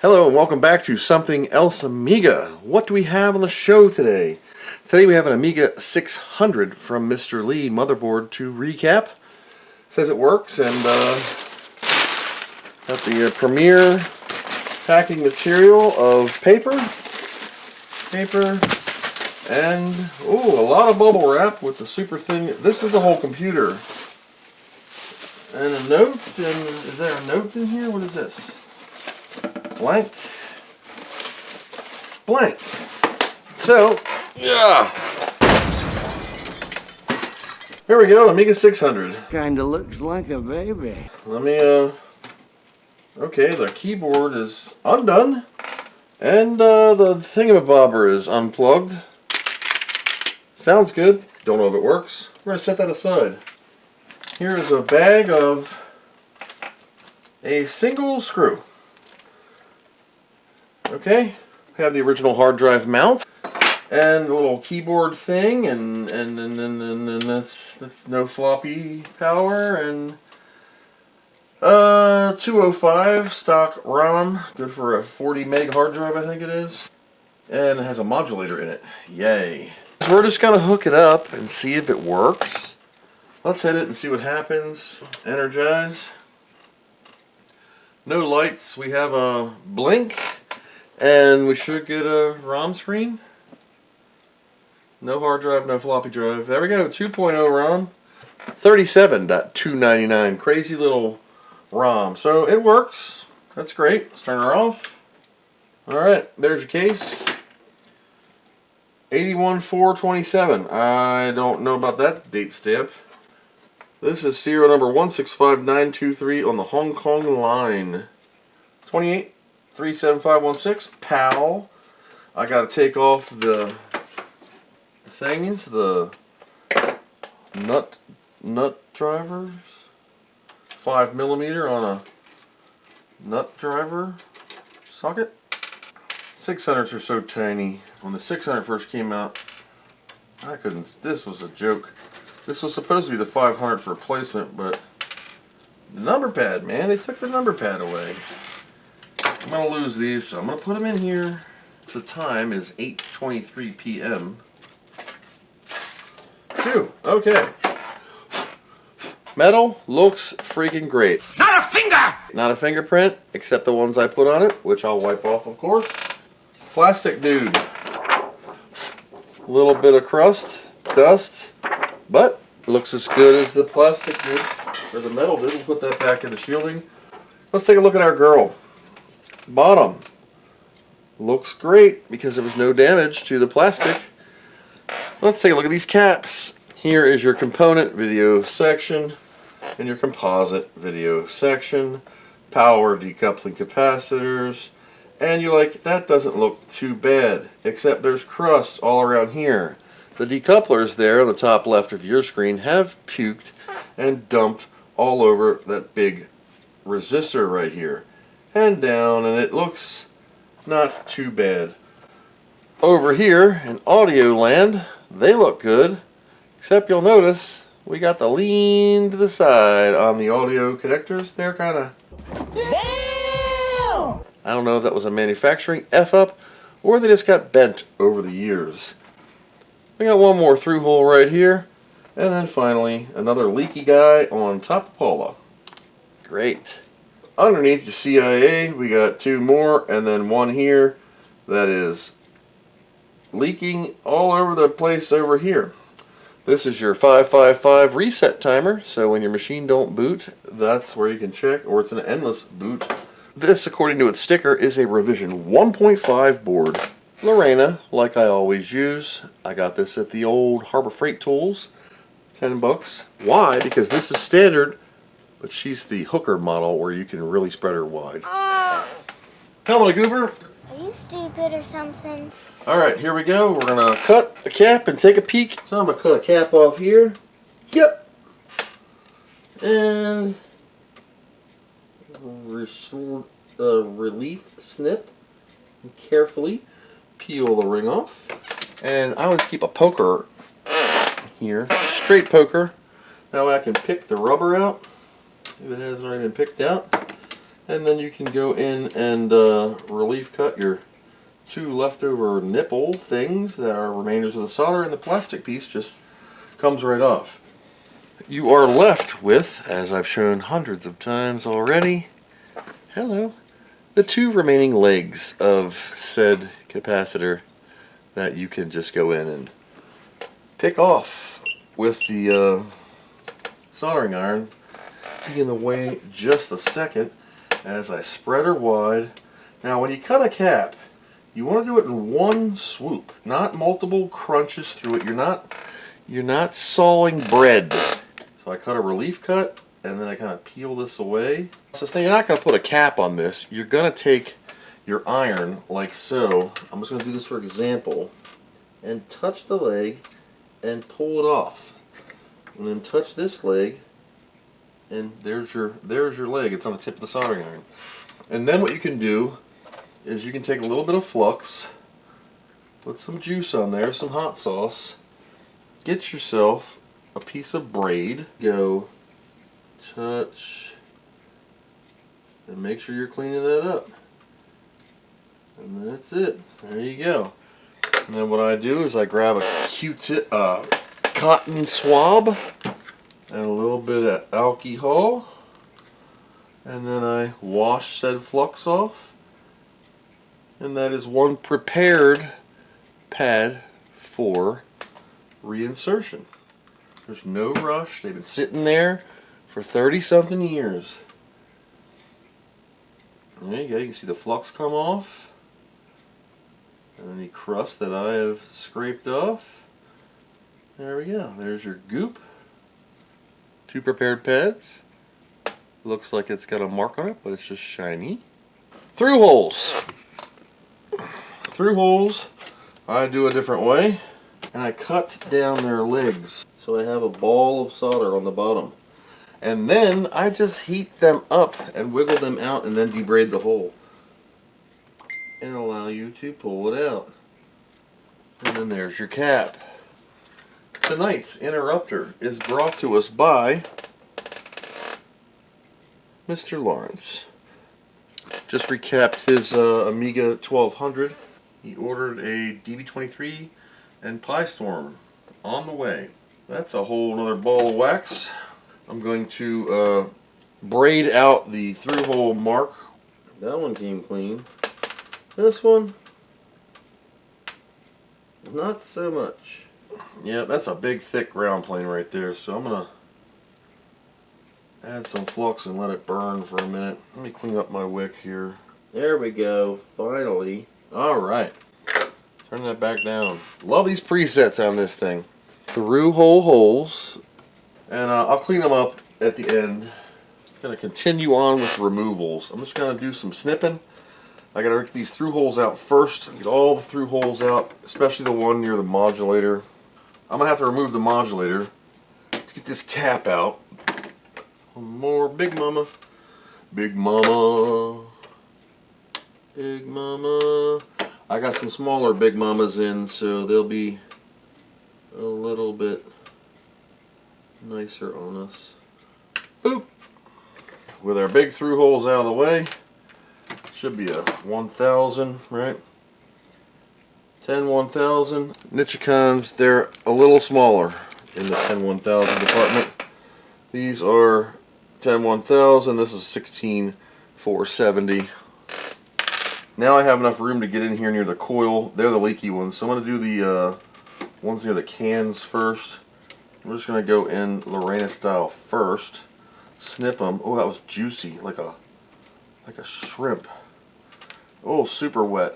Hello and welcome back to Something Else Amiga. What do we have on the show today? Today we have an Amiga 600 from Mr. Lee motherboard to recap. Says it works, and got the premier packing material of paper, and a lot of bubble wrap with the super thin. This is the whole computer. And a note, and is there a note in here? What is this? Blank. So, yeah. Here we go, Amiga 600. Kinda looks like a baby. Let me, okay, the keyboard is undone. And, the thingamabobber is unplugged. Sounds good. Don't know if it works. We're gonna set that aside. Here is a bag of a single screw. Okay, have the original hard drive mount and the little keyboard thing, and that's no floppy power, and 205 stock ROM, good for a 40 meg hard drive, I think it is, and it has a modulator in it. Yay! So we're just gonna hook it up and see if it works. Let's hit it and see what happens. Energize. No lights. We have a blink. And we should get a ROM screen. No hard drive, no floppy drive. There we go, 2.0 ROM. 37.299. Crazy little ROM. So it works. That's great. Let's turn her off. Alright, there's your case. 81/4/27. I don't know about that date stamp. This is serial number 165923 on the Hong Kong line. 28-37516, PAL. I gotta take off the things, the nut drivers. 5mm on a nut driver socket. 600s are so tiny. When the 600 first came out, I couldn't. This was a joke. This was supposed to be the 500's replacement, but the number pad, man, they took the number pad away. I'm going to lose these, so I'm going to put them in here. The time is 8:23 p.m. Okay. Metal looks freaking great. Not a finger! Not a fingerprint, except the ones I put on it, which I'll wipe off, of course. Plastic dude. A little bit of crust, dust, but looks as good as the plastic did, or the metal did. We'll put that back in the shielding. Let's take a look at our girl. Bottom looks great because there was no damage to the plastic. Let's take a look at these caps. Here is your component video section and your composite video section. Power decoupling capacitors. And you're like, that doesn't look too bad, except there's crust all around here. The decouplers there on the top left of your screen have puked and dumped all over that big resistor right here. And down, and it looks not too bad. Over here in audio land, they look good, except you'll notice we got the lean to the side on the audio connectors. They're kind of, I don't know if that was a manufacturing F-up or they just got bent over the years. We got one more through hole right here, and then finally another leaky guy on top of Paula. Great. Underneath your CIA, we got two more, and then one here that is leaking all over the place over here. This is your 555 reset timer, so when your machine don't boot, that's where you can check, or it's an endless boot. This, according to its sticker, is a revision 1.5 board. Lorena, like I always use. I got this at the old Harbor Freight Tools, 10 bucks. Why? Because this is standard. But she's the hooker model where you can really spread her wide. Hello, Goober. Are you stupid or something? Alright, here we go. We're going to cut a cap and take a peek. So I'm going to cut a cap off here. Yep. And relief snip. And carefully peel the ring off. And I always keep a poker here. Straight poker. That way I can pick the rubber out. If it hasn't already been picked out. And then you can go in and relief cut your 2 leftover nipple things that are remainders of the solder, and the plastic piece just comes right off. You are left with, as I've shown hundreds of times already, hello, the 2 remaining legs of said capacitor that you can just go in and pick off with the soldering iron. Be in the way just a second as I spread her wide. Now when you cut a cap, you want to do it in one swoop, not multiple crunches through it. You're not sawing bread. So I cut a relief cut, and then I kind of peel this away. So you're not going to put a cap on this. You're going to take your iron like so. I'm just going to do this for example, and touch the leg and pull it off. And then touch this leg, and there's your leg. It's on the tip of the soldering iron. And then what you can do is you can take a little bit of flux, put some juice on there, some hot sauce, get yourself a piece of braid, go touch, and make sure you're cleaning that up. And that's it. There you go. And then what I do is I grab a Q-tip, cotton swab, and a little bit of alcohol, and then I wash said flux off. And that is one prepared pad for reinsertion. There's no rush. They've been sitting there for 30-something years. There you go. You can see the flux come off. And any crust that I have scraped off. There we go. There's your goop. 2 prepared pads. Looks like it's got a mark on it, but it's just shiny. Through holes. Through holes, I do a different way. And I cut down their legs. So I have a ball of solder on the bottom. And then I just heat them up and wiggle them out and then debraid the hole. And allow you to pull it out. And then there's your cap. Tonight's interrupter is brought to us by Mr. Lawrence. Just recapped his Amiga 1200. He ordered a DB23 and Pi Storm on the way. That's a whole nother ball of wax. I'm going to braid out the through hole mark. That one came clean. This one, not so much. Yeah, that's a big thick ground plane right there, so I'm going to add some flux and let it burn for a minute. Let me clean up my wick here. There we go, finally. Alright, turn that back down. Love these presets on this thing. Through hole holes, and I'll clean them up at the end. I'm going to continue on with removals. I'm just going to do some snipping. I got to get these through holes out first. Get all the through holes out, especially the one near the modulator. I'm going to have to remove the modulator to get this cap out. One more, Big Mama. Big Mama. Big Mama. I got some smaller Big Mamas in, so they'll be a little bit nicer on us. Boop. With our big through holes out of the way, should be a 1000, right? 10 1000. Nichicons, they're a little smaller in the 10 1000 department. These are 10 1000. This is 16 470. Now I have enough room to get in here near the coil. They're the leaky ones, so I'm going to do the ones near the cans first. I'm just going to go in Lorena style first. Snip them. Oh, that was juicy, like a shrimp. Oh, super wet.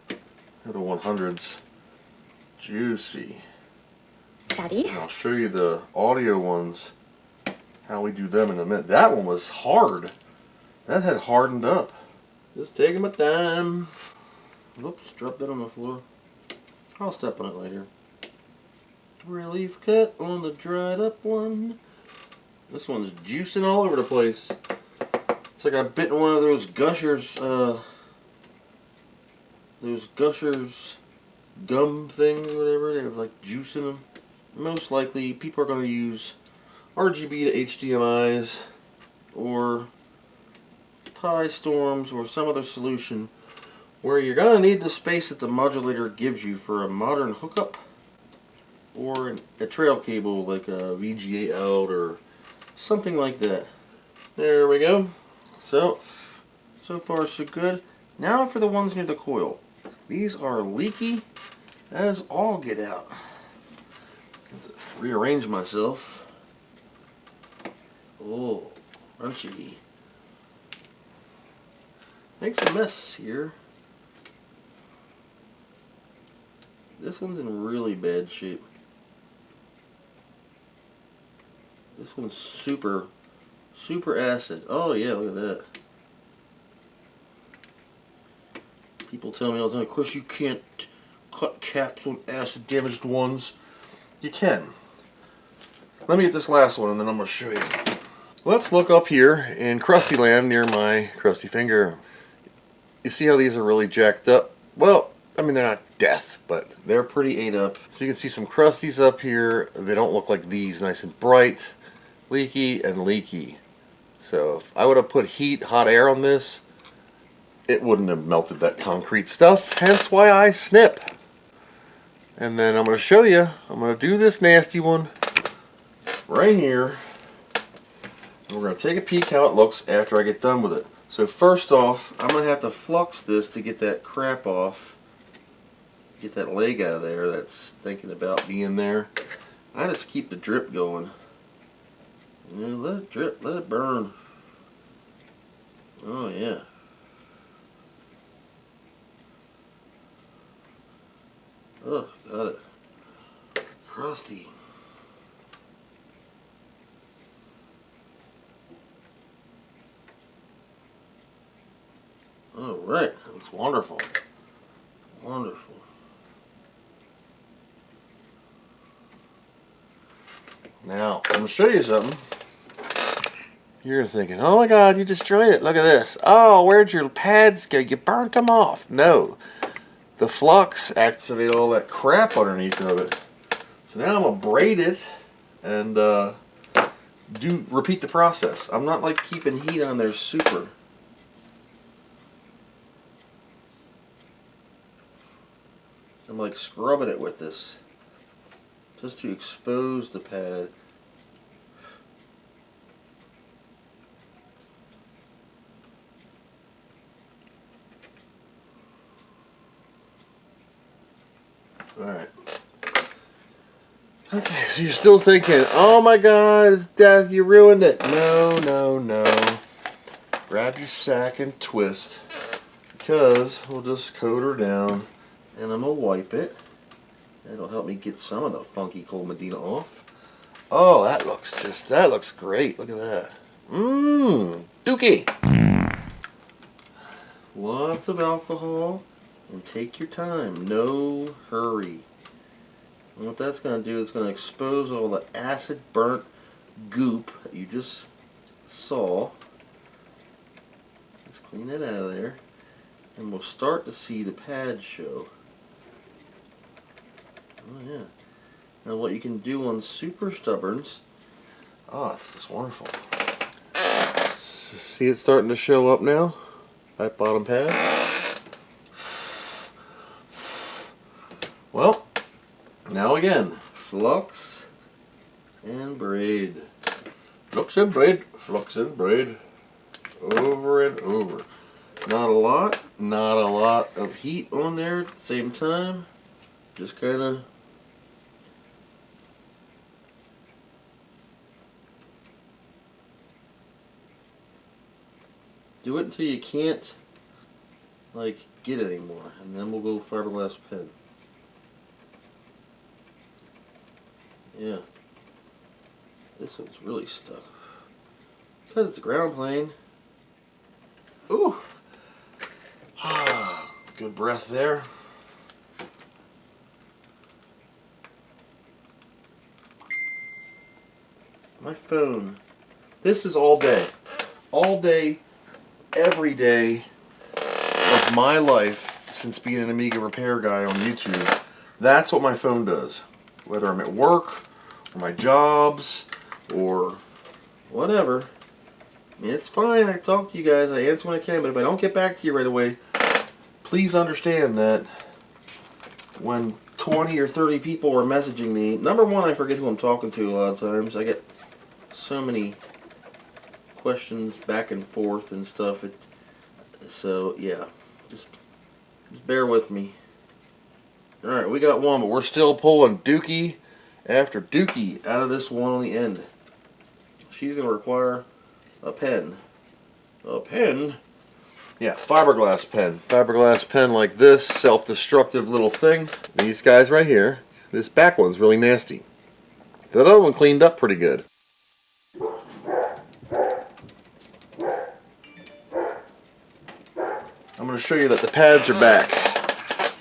They're the 100s. Juicy. Daddy? And I'll show you the audio ones, how we do them in a minute. That one was hard. That had hardened up. Just taking my time. Oops, drop that on the floor. I'll step on it later. Relief cut on the dried up one. This one's juicing all over the place. It's like I bit in one of those gushers, gum things or whatever. They have like juice in them. Most likely people are going to use RGB to HDMIs or high storms or some other solution where you're going to need the space that the modulator gives you for a modern hookup or a trail cable like a VGA out or something like that. There we go. So far so good. Now for the ones near the coil. These are leaky as all get out. Rearrange myself. Oh, crunchy. Makes a mess here. This one's in really bad shape. This one's super acid. Oh yeah, look at that. People tell me all the time, of course you can't cut caps on acid damaged ones. You can. Let me get this last one and then I'm going to show you. Let's look up here in Krusty Land near my crusty finger. You see how these are really jacked up? Well, I mean they're not death, but they're pretty ate up. So you can see some crusties up here. They don't look like these, nice and bright. Leaky and leaky. So if I would have put hot air on this, it wouldn't have melted that concrete stuff. Hence why I snip. And then I'm going to show you. I'm going to do this nasty one right here. And we're going to take a peek how it looks after I get done with it. So first off, I'm going to have to flux this to get that crap off. Get that leg out of there that's thinking about being there. I just keep the drip going. You know, let it drip, let it burn. Oh yeah. Oh, got it. Crusty. Alright, that looks wonderful. Wonderful. Now, I'm going to show you something. You're thinking, oh my god, you destroyed it. Look at this. Oh, where'd your pads go? You burnt them off. No. The flux activated all that crap underneath of it. So now I'm going to braid it and repeat the process. I'm not like keeping heat on there super. I'm like scrubbing it with this just to expose the pad. Alright. Okay, so you're still thinking, oh my god, it's death, you ruined it. No, no, no. Grab your sack and twist, because we'll just coat her down and I'm going to wipe it. That'll help me get some of the funky cold Medina off. Oh, that looks great. Look at that. Mmm, dookie. Lots of alcohol. And take your time, no hurry. And what that's going to do is going to expose all the acid burnt goop that you just saw. Let's clean that out of there. And we'll start to see the pad show. Oh yeah. Now what you can do on super stubborns, oh, it's just wonderful. See it starting to show up now? That bottom pad. Well, now again, flux and braid. Flux and braid, flux and braid. Over and over. Not a lot of heat on there at the same time. Just kind of do it until you can't like get it anymore, and then we'll go fiberglass pen. Yeah, this one's really stuck because it's a ground plane. Ooh, ah, good breath there. My phone. This is all day, every day of my life since being an Amiga repair guy on YouTube. That's what my phone does. Whether I'm at work, or my jobs, or whatever, It's fine. I talk to you guys. I answer when I can. But if I don't get back to you right away, please understand that when 20 or 30 people are messaging me, number one, I forget who I'm talking to a lot of times. I get so many questions back and forth and stuff. So, yeah. Just bear with me. Alright, we got one, but we're still pulling dookie after dookie out of this one on the end. She's going to require a pen. A pen? Yeah, fiberglass pen. Fiberglass pen like this, self-destructive little thing. These guys right here. This back one's really nasty. That other one cleaned up pretty good. I'm going to show you that the pads are back.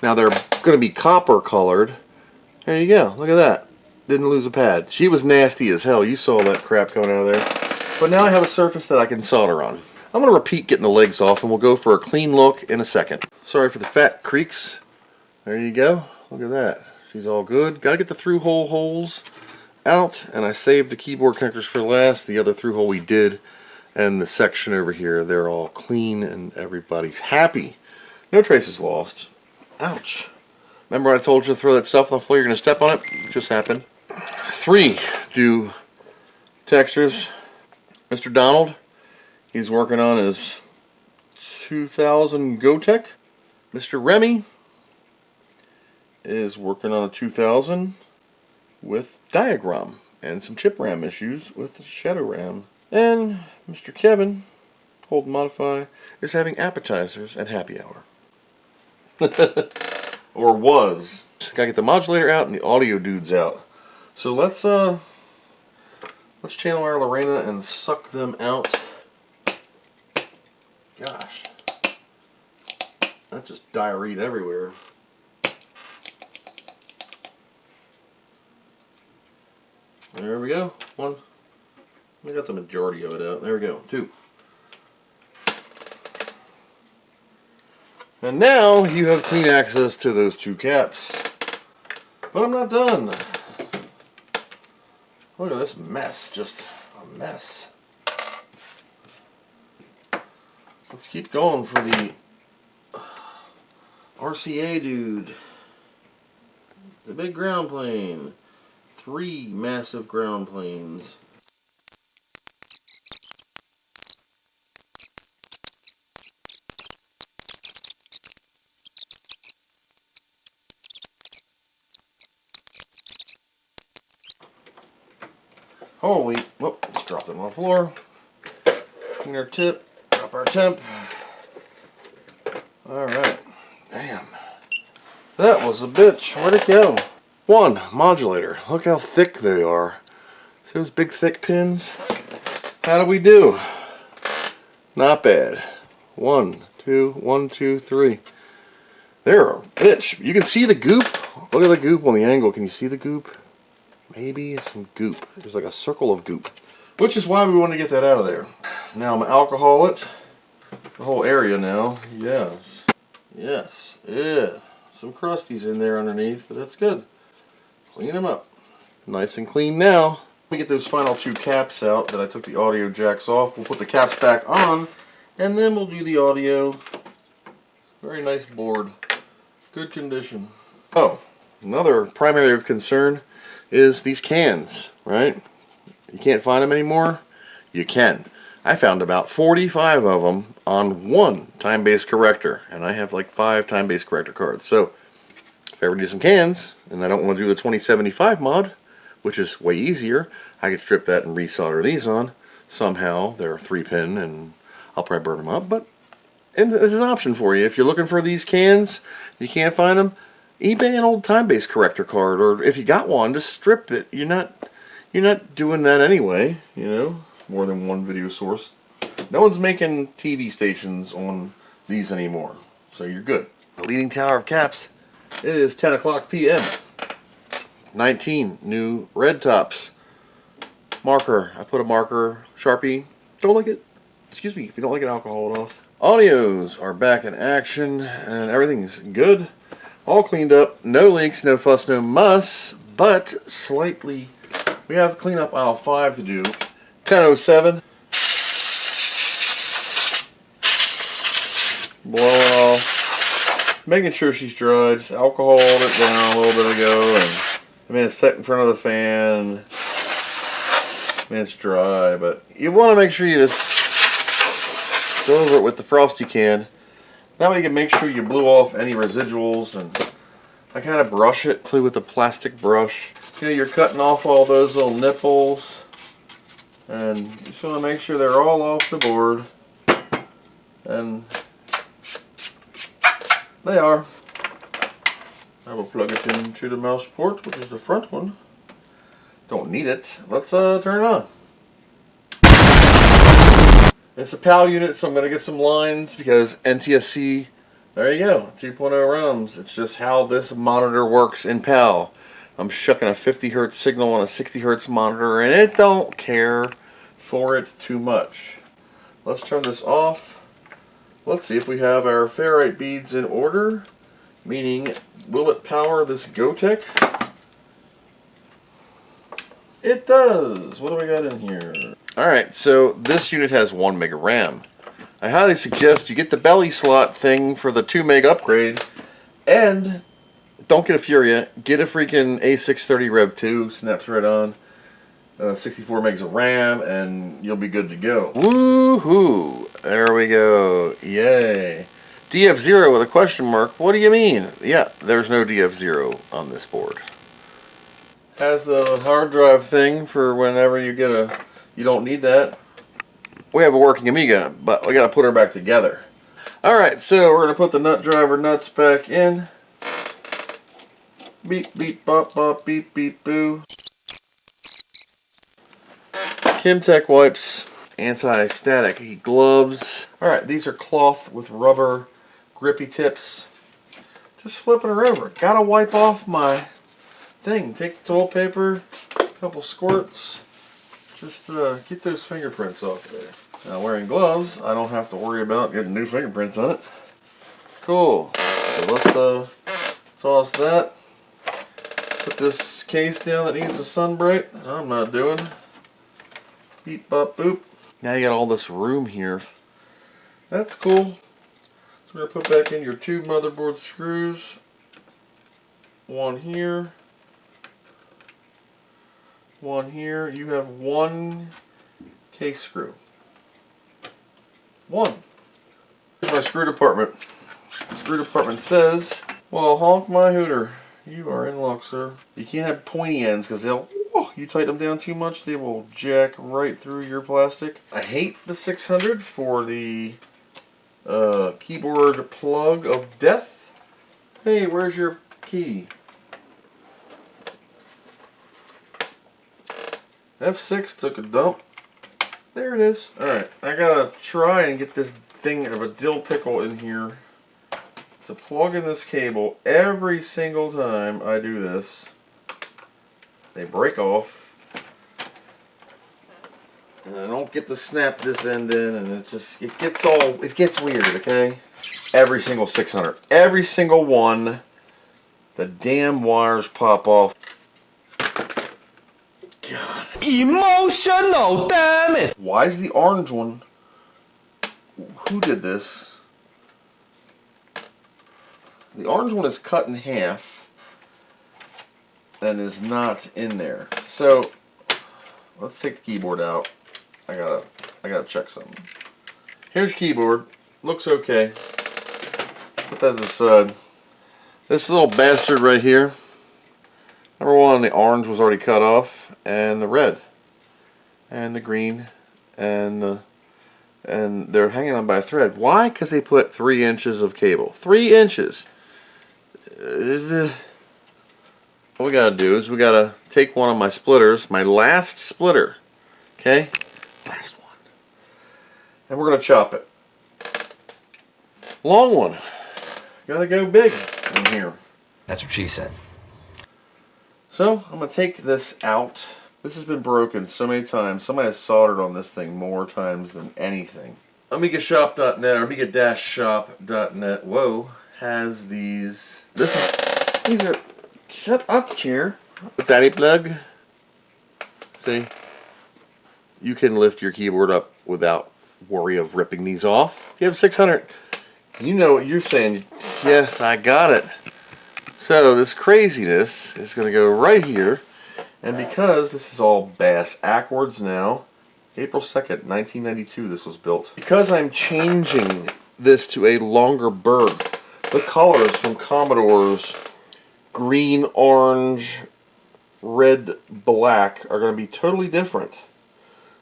Now they're going to be copper colored. There you go. Look at that. Didn't lose a pad. She was nasty as hell. You saw that crap coming out of there. But now I have a surface that I can solder on. I'm going to repeat getting the legs off and we'll go for a clean look in a second. Sorry for the fat creaks. There you go. Look at that. She's all good. Got to get the through-hole holes out. And I saved the keyboard connectors for last. The other through-hole we did. And the section over here, they're all clean and everybody's happy. No traces lost. Ouch. Remember I told you to throw that stuff on the floor, you're going to step on it? It just happened. 3 do textures. Mr. Donald, he's working on his 2000 Gotek. Mr. Remy is working on a 2000 with diagram and some chip RAM issues with shadow RAM. And Mr. Kevin, hold and modify, is having appetizers at happy hour. Or was. Gotta get the modulator out and the audio dudes out. So let's channel our Lorena and suck them out. Gosh. That just diarrheaed everywhere. There we go. 1. I got the majority of it out. There we go. 2. And now you have clean access to those 2 caps. But I'm not done. Look at this mess. Just a mess. Let's keep going for the RCA dude. The big ground plane. 3 massive ground planes. Holy, whoop, just dropped it on the floor. Clean our tip, drop our temp. Alright, damn. That was a bitch, where'd it go? 1 modulator, look how thick they are. See those big thick pins? How do we do? Not bad. 1, 2, 1, 2, 3. They're a bitch. You can see the goop. Look at the goop on the angle. Can you see the goop? Maybe some goop. There's like a circle of goop. Which is why we want to get that out of there. Now I'm going to alcohol it. The whole area now. Yes. Yes. Yeah. Some crusties in there underneath, but that's good. Clean them up. Nice and clean now. Let me get those final 2 caps out that I took the audio jacks off. We'll put the caps back on, and then we'll do the audio. Very nice board. Good condition. Oh, another primary of concern is these cans, right? You can't find them anymore? You can. I found about 45 of them on 1 time-based corrector, and I have like 5 time-based corrector cards. So if I ever do some cans, and I don't want to do the 2075 mod, which is way easier, I could strip that and resolder these on. Somehow they're 3-pin, and I'll probably burn them up, but there's an option for you. If you're looking for these cans, you can't find them, eBay an old time-based corrector card, or if you got one, just strip it. You're not doing that anyway, you know. More than 1 video source. No one's making TV stations on these anymore, so you're good. The leading tower of caps. It is 10 o'clock p.m. 19 new red tops. Marker. I put a marker, Sharpie. Don't like it. Excuse me. If you don't like it, alcohol it off. Audios are back in action, and everything's good. All cleaned up. No leaks, no fuss, no muss, but slightly. We have cleanup aisle 5 to do. 10:07. blowing off, making sure she's dry. Just alcoholed it down a little bit ago, and I mean it's set in front of the fan. I mean it's dry, but you want to make sure you just go over it with the frosty can. That way you can make sure you blew off any residuals, and I kind of brush it with a plastic brush. You know, you're cutting off all those little nipples, and you just want to make sure they're all off the board, and they are. I will plug it into the mouse port, which is the front one. Don't need it. Let's turn it on. It's a PAL unit, so I'm going to get some lines because NTSC, there you go, 2.0 ROMs. It's just how this monitor works in PAL. I'm shucking a 50 Hz signal on a 60 Hz monitor, and it don't care for it too much. Let's turn this off. Let's see if we have our ferrite beads in order, meaning will it power this Gotek? It does. What do we got in here? Alright, so this unit has 1 meg of RAM. I highly suggest you get the belly slot thing for the 2 meg upgrade, and don't get a Furia, get a freaking A630 Rev 2, snaps right on, 64 megs of RAM, and you'll be good to go. Woohoo! There we go. Yay. DF0 with a question mark. What do you mean? Yeah, there's no DF0 on this board. Has the hard drive thing for whenever you get a... You don't need that. We have a working Amiga, but we got to put her back together. Alright, so we're going to put the nut driver nuts back in. Beep, beep, bop, bop, beep, beep, boo. Kimtech wipes, anti-static gloves. Alright, these are cloth with rubber grippy tips. Just flipping her over. Gotta wipe off my thing. Take the toilet paper, a couple squirts. Just get those fingerprints off there. Now wearing gloves, I don't have to worry about getting new fingerprints on it. Cool. So let's toss that. Put this case down that needs a sun bright. I'm not doing. Beep, bop, boop. Now you got all this room here. That's cool. So we're going to put back in your 2 motherboard screws. One here. One here. You have 1 case screw. 1. Here's my screw department. The screw department says, well, honk my hooter. You are in luck, sir. You can't have pointy ends because they'll, you tighten them down too much, they will jack right through your plastic. I hate the 600 for the keyboard plug of death. Hey, where's your key? F6 took a dump. There it is. Alright, I gotta try and get this thing of a dill pickle in here to plug in this cable. Every single time I do this, they break off. And I don't get to snap this end in, and it gets weird, okay? Every single 600. Every single one, the damn wires pop off. God. Emotional, damn it! Why is the orange one? Who did this? The orange one is cut in half and is not in there. So let's take the keyboard out. I gotta check something. Here's your keyboard. Looks okay. Put that aside. This little bastard right here. Number one, the orange was already cut off, and the red, and the green, and they're hanging on by a thread. Why? Because they put 3 inches of cable. 3 inches. What we gotta do is we gotta take one of my splitters, my last splitter, okay, last one, and we're gonna chop it. Long one. Gotta go big in here. That's what she said. So, I'm going to take this out. This has been broken so many times. Somebody has soldered on this thing more times than anything. AmigaShop.net, or Amiga-shop.net, whoa, has these. These are, shut up, chair. The daddy plug. See? You can lift your keyboard up without worry of ripping these off. If you have 600, You know what you're saying. Yes, I got it. So this craziness is going to go right here. And because this is all bass backwards now, April 2nd, 1992 this was built. Because I'm changing this to a longer berg, the colors from Commodore's green, orange, red, black are going to be totally different.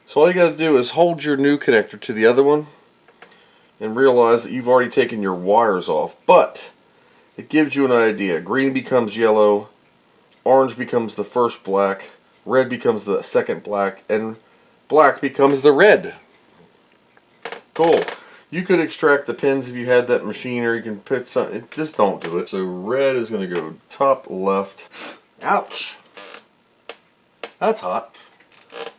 So all you got to do is hold your new connector to the other one and realize that you've already taken your wires off. But it gives you an idea. Green becomes yellow, orange becomes the first black, red becomes the second black, and black becomes the red. Cool. You could extract the pins if you had that machine, or you can put something. Just don't do it. So red is going to go top left. Ouch. That's hot.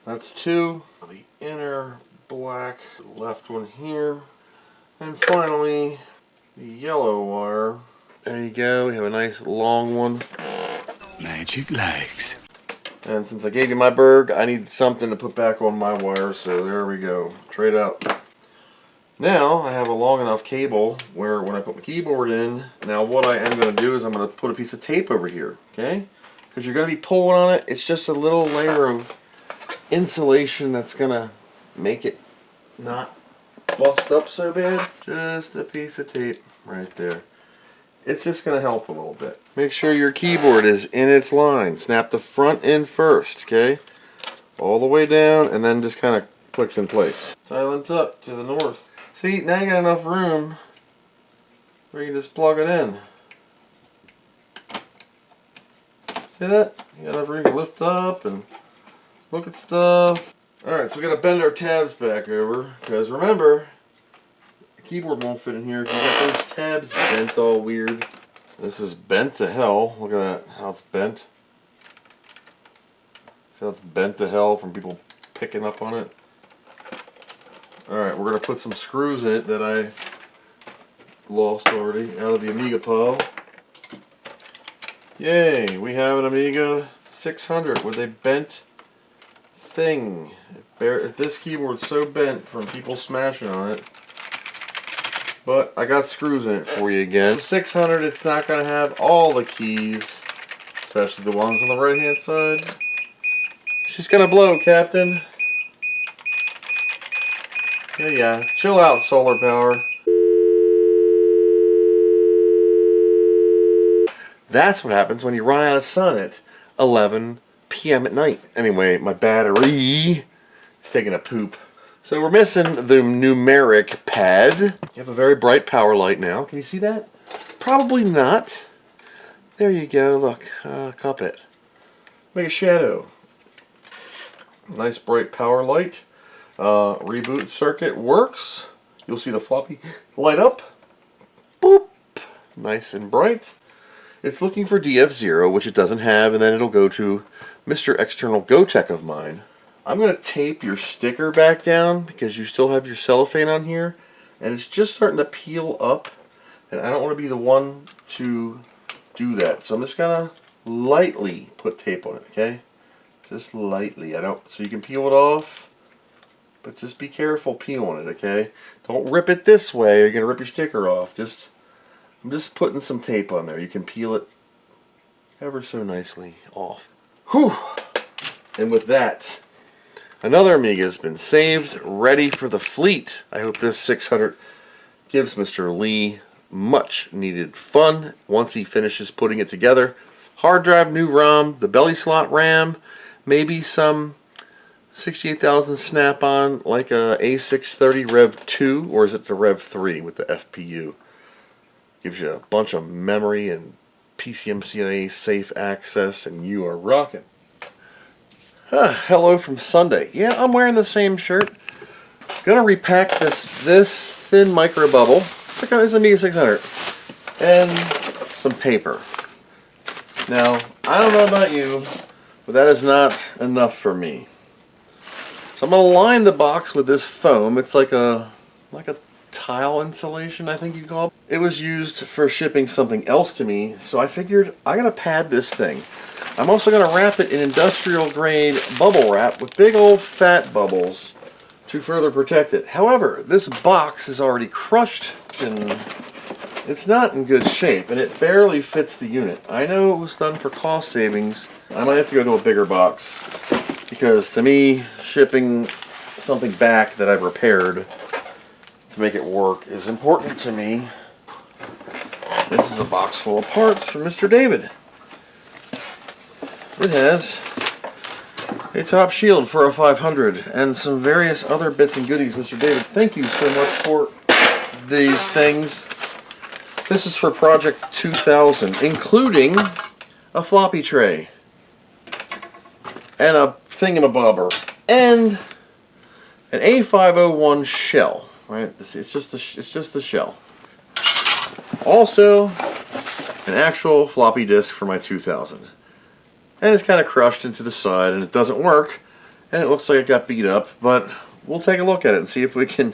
That's 2. The inner black, left one here. And finally, the yellow wire. There you go. We have a nice long one. Magic legs. And since I gave you my berg, I need something to put back on my wire. So there we go. Trade out. Now I have a long enough cable where when I put my keyboard in, now what I am going to do is I'm going to put a piece of tape over here. Okay? Because you're going to be pulling on it. It's just a little layer of insulation that's going to make it not bust up so bad. Just a piece of tape right there. It's just going to help a little bit. Make sure your keyboard is in its line. Snap the front end first, okay? All the way down, and then just kind of clicks in place. Silent up to the north. See, now you got enough room where you can just plug it in. See that? You got enough room to lift up and look at stuff. Alright, so we got to bend our tabs back over, because remember, the keyboard won't fit in here if you got those tabs bent all weird. This is bent to hell. Look at that, how it's bent. See how it's bent to hell from people picking up on it? Alright, we're going to put some screws in it that I lost already out of the Amiga pile. Yay, we have an Amiga 600 with a bent thing. This keyboard's so bent from people smashing on it. But I got screws in it for you again. The 600, it's not going to have all the keys, especially the ones on the right hand side. It's just going to blow, Captain. Yeah, chill out, solar power. That's what happens when you run out of sun at 11 p.m. at night. Anyway, my battery is taking a poop. So we're missing the numeric pad. You have a very bright power light now. Can you see that? Probably not. There you go. Look, cup it. Make a shadow. Nice bright power light. Reboot circuit works. You'll see the floppy light up. Boop. Nice and bright. It's looking for DF0, which it doesn't have, and then it'll go to Mr. External GoTech of mine. I'm going to tape your sticker back down because you still have your cellophane on here, and it's just starting to peel up, and I don't want to be the one to do that. So I'm just going to lightly put tape on it, okay? Just lightly. So you can peel it off, but just be careful peeling it, okay? Don't rip it this way or you're going to rip your sticker off. I'm just putting some tape on there. You can peel it ever so nicely off. Whew! And with that, another Amiga has been saved, ready for the fleet. I hope this 600 gives Mr. Lee much needed fun once he finishes putting it together. Hard drive, new ROM, the belly slot RAM, maybe some 68,000 snap-on like a A630 Rev 2, or is it the Rev 3 with the FPU? Gives you a bunch of memory and PCMCIA safe access, and you are rocking. Hello from Sunday. Yeah, I'm wearing the same shirt. Gonna repack this thin micro bubble. Check out this Amiga 600 and some paper. Now, I don't know about you, but that is not enough for me. So I'm gonna line the box with this foam. It's like a tile insulation, I think you call it. It was used for shipping something else to me, so I figured I gotta pad this thing. I'm also gonna wrap it in industrial grade bubble wrap with big old fat bubbles to further protect it. However, this box is already crushed and it's not in good shape, and it barely fits the unit. I know it was done for cost savings. I might have to go to a bigger box, because to me, shipping something back that I've repaired to make it work is important to me. This is a box full of parts from Mr. David. It has a top shield for a 500 and some various other bits and goodies. Mr. David, thank you so much for these things. This is for Project 2000, including a floppy tray and a thingamabobber and an A501 shell. Right? It's just a shell. Also, an actual floppy disk for my 2000. And it's kind of crushed into the side, and it doesn't work, and it looks like it got beat up, but we'll take a look at it and see if we can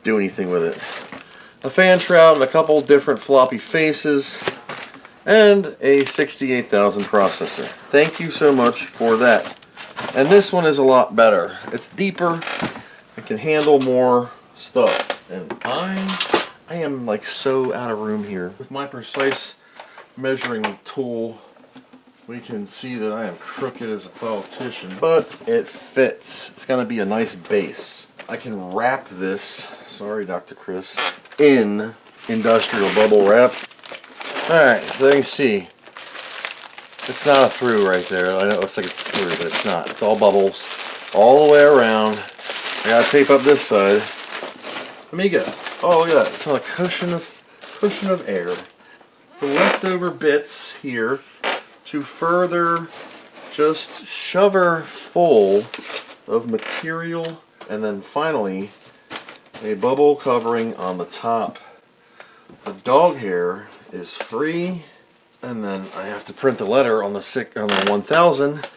do anything with it. A fan shroud and a couple different floppy faces, and a 68,000 processor. Thank you so much for that. And this one is a lot better. It's deeper, it can handle more stuff, and I am like so out of room here. With my precise measuring tool, we can see that I am crooked as a politician, but it fits. It's going to be a nice base. I can wrap this, sorry Dr. Chris, in industrial bubble wrap. Alright, so you can see, it's not a through right there. I know it looks like it's through, but it's not. It's all bubbles all the way around. I gotta tape up this side. Amiga. Oh, look at that. It's on a cushion of air. The leftover bits here to further just shove her full of material, and then finally a bubble covering on the top. The dog hair is free, and then I have to print the letter on the 1000.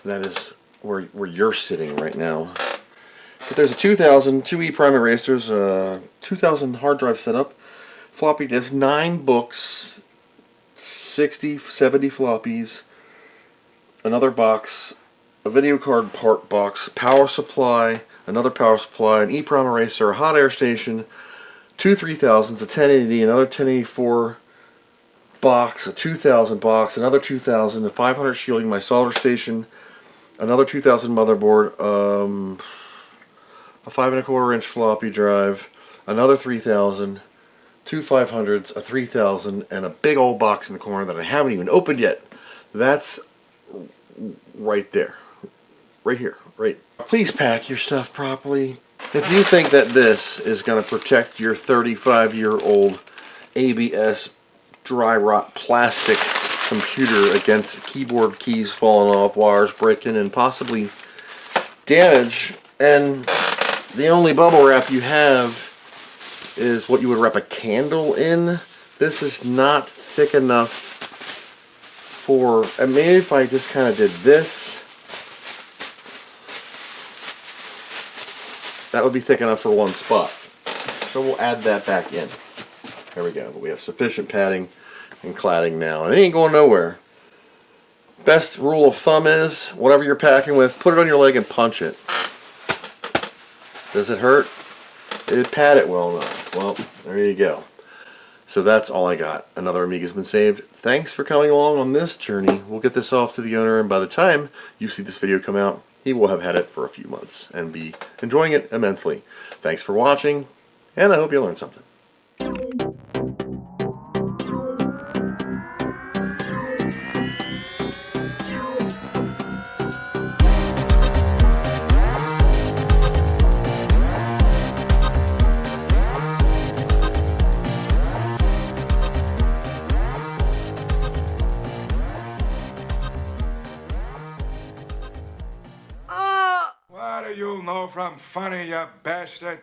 That is where you're sitting right now. But there's a 2000, 2E prime erasers, 2000 hard drive setup, floppy disk, 9 books, 60, 70 floppies, another box, a video card part box, power supply, another power supply, an EEPROM eraser, a hot air station, 2 3000s, a 1080, another 1084 box, a 2000 box, another 2000, a 500 shielding, my solder station, another 2000 motherboard, a 5 1/4 inch floppy drive, another 3000, 2 500s, a 3000, and a big old box in the corner that I haven't even opened yet. That's right there. Right here. Right. Please pack your stuff properly. If you think that this is going to protect your 35-year-old ABS dry rot plastic computer against keyboard keys falling off, wires breaking, and possibly damage, and the only bubble wrap you have is what you would wrap a candle in, this is not thick enough for, and maybe if I just kind of did this, that would be thick enough for one spot. So we'll add that back in. There we go. But we have sufficient padding and cladding now, and it ain't going nowhere. Best rule of thumb is, whatever you're packing with, put it on your leg and punch it. Does it hurt? Did it pad it well enough? Well, there you go. So that's all I got. Another Amiga's been saved. Thanks for coming along on this journey. We'll get this off to the owner, and by the time you see this video come out, he will have had it for a few months and be enjoying it immensely. Thanks for watching, and I hope you learned something. What do you know from funny, you bastard?